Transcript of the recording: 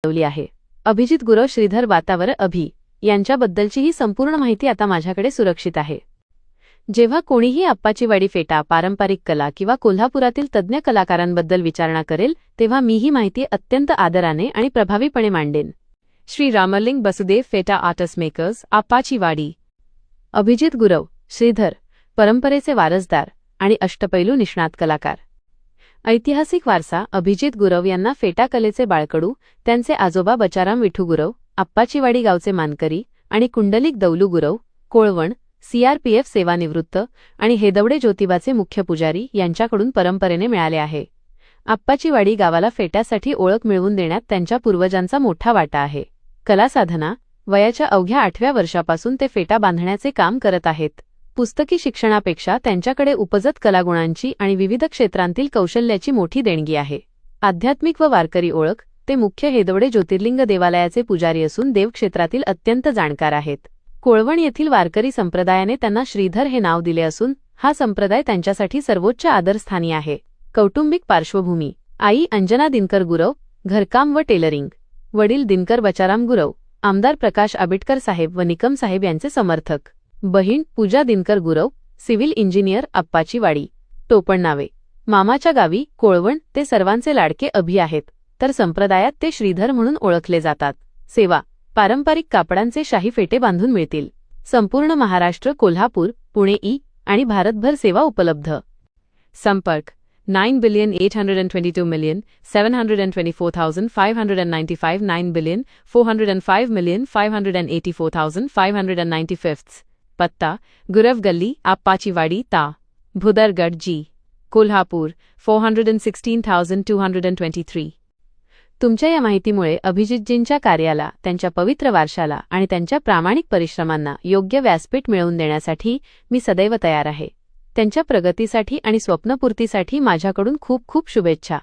मिळवली आहे। अभिजित गुरव, श्रीधर वातावर, अभि यांच्याबद्दलची ही संपूर्ण माहिती आता माझ्याकडे सुरक्षित आहे। जेव्हा कोणीही आप्पाची वाडी फेटा, पारंपरिक कला किंवा कोल्हापुरातील तज्ज्ञ कलाकारांबद्दल विचारणा करेल, तेव्हा मी ही माहिती अत्यंत आदराने आणि प्रभावीपणे मांडेन। श्री रामलिंग बसुदेव, फेटा आर्टिस्ट मेकर्स, आप्पाची वाडी। अभिजित गुरव, श्रीधर, परंपरेचे वारसदार आणि अष्टपैलू निष्णात कलाकार। ऐतिहासिक वारसा। अभिजित गुरव यांना फेटा कलेचे बाळकडू, त्यांचे आजोबा बचाराम विठू गुरव, आप्पाची वाडी गावचे मानकरी आणि कुंडलिक दौलू गुरव, कोळवण, सीआरपीएफ सेवानिवृत्त आणि हेदवडे ज्योतिबाचे मुख्य पुजारी यांच्याकडून परंपरेने मिळाले आहे। आप्पाची वाडी गावाला फेट्यासाठी ओळख मिळवून देण्यात त्यांच्या पूर्वजांचा मोठा वाटा आहे। कलासाधना। वयाच्या अवघ्या 8व्या वर्षापासून ते फेटा बांधण्याचे काम करत आहेत। पुस्तकी शिक्षणापेक्षा त्यांच्याकडे उपजत कलागुणांची आणि विविध क्षेत्रांतील कौशल्याची मोठी देणगी आहे। आध्यात्मिक व वारकरी ओळख। ते मुख्य हेदवडे ज्योतिर्लिंग देवालयाचे पुजारी असून देवक्षेत्रातील अत्यंत जाणकार आहेत। कोळवण येथील वारकरी संप्रदायाने त्यांना श्रीधर हे नाव दिले असून हा संप्रदाय त्यांच्यासाठी सर्वोच्च आदरस्थानी आहे। कौटुंबिक पार्श्वभूमी। आई अंजना दिनकर गुरव, घरकाम व टेलरिंग। वडील दिनकर बचाराम गुरव, आमदार प्रकाश आंबेडकर साहेब व निकम साहेब यांचे समर्थक। बहीण पूजा दिनकर गुरव, सिव्हिल इंजिनियर, आप्पाची वाडी। टोपण नावे। मामाच्या गावी कोळवण ते सर्वांचे लाडके अभि आहेत, तर संप्रदायात ते श्रीधर म्हणून ओळखले जातात। सेवा। पारंपरिक कापडांचे शाही फेटे बांधून मिळतील। संपूर्ण महाराष्ट्र, कोल्हापूर, पुणे आणि भारतभर सेवा उपलब्ध। संपर्क 9,822,724,595 9,405,584,595 पत्ता गुरव गल्ली, आप्पाची वाडी, ता भुदरगड जी, कोल्हापूर 416,223। तुमच्या या माहितीमुळे अभिजितजींच्या कार्याला, त्यांच्या पवित्र वारशाला आणि त्यांच्या प्रामाणिक परिश्रमांना योग्य व्यासपीठ मिळवून देण्यासाठी मी सदैव तयार आहे। त्यांच्या प्रगतीसाठी आणि स्वप्नपूर्तीसाठी माझ्याकडून खूप खूप शुभेच्छा।